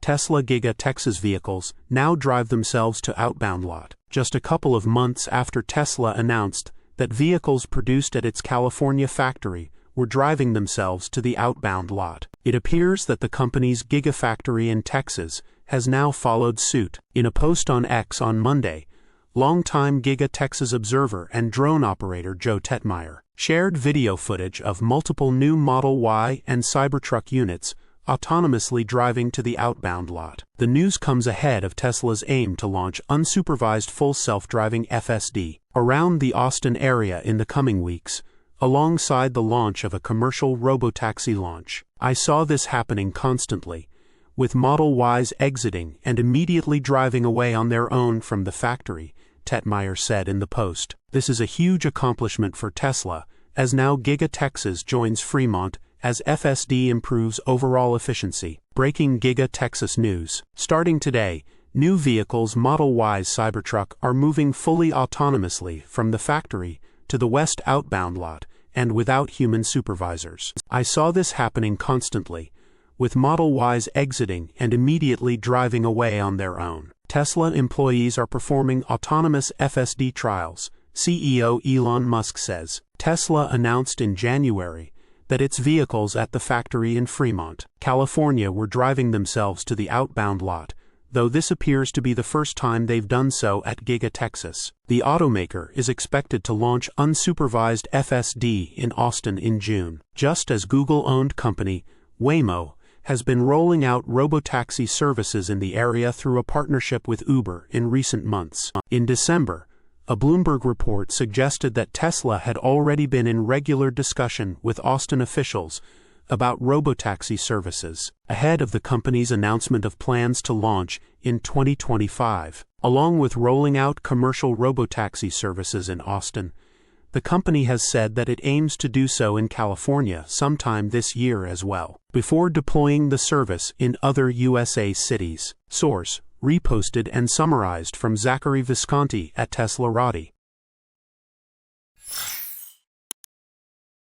Tesla Giga Texas vehicles now drive themselves to outbound lot. Just a couple of months after Tesla announced that vehicles produced at its California factory were driving themselves to the outbound lot, it appears that the company's Gigafactory in Texas has now followed suit. In a post on X on Monday, longtime Giga Texas observer and drone operator Joe Tetmeyer shared video footage of multiple new Model Y and Cybertruck units autonomously driving to the outbound lot. The news comes ahead of Tesla's aim to launch unsupervised full self-driving FSD around the Austin area in the coming weeks, alongside the launch of a commercial robotaxi launch. "I saw this happening constantly, with Model Ys exiting and immediately driving away on their own from the factory," Tetmeyer said in the post. "This is a huge accomplishment for Tesla, as now Giga Texas joins Fremont as FSD improves overall efficiency." Breaking Giga Texas news. Starting today, new vehicles Model Y's Cybertruck are moving fully autonomously from the factory to the west outbound lot and without human supervisors. "I saw this happening constantly, with Model Ys exiting and immediately driving away on their own." Tesla employees are performing autonomous FSD trials, CEO Elon Musk says. Tesla announced in January that its vehicles at the factory in Fremont, California were driving themselves to the outbound lot, though this appears to be the first time they've done so at Giga Texas. The automaker is expected to launch unsupervised FSD in Austin in June, just as Google-owned company Waymo has been rolling out robotaxi services in the area through a partnership with Uber in recent months. In December, a Bloomberg report suggested that Tesla had already been in regular discussion with Austin officials about robotaxi services, ahead of the company's announcement of plans to launch in 2025. Along with rolling out commercial robotaxi services in Austin, the company has said that it aims to do so in California sometime this year as well, before deploying the service in other USA cities. Source: reposted and summarized from Zachary Visconti at teslarati.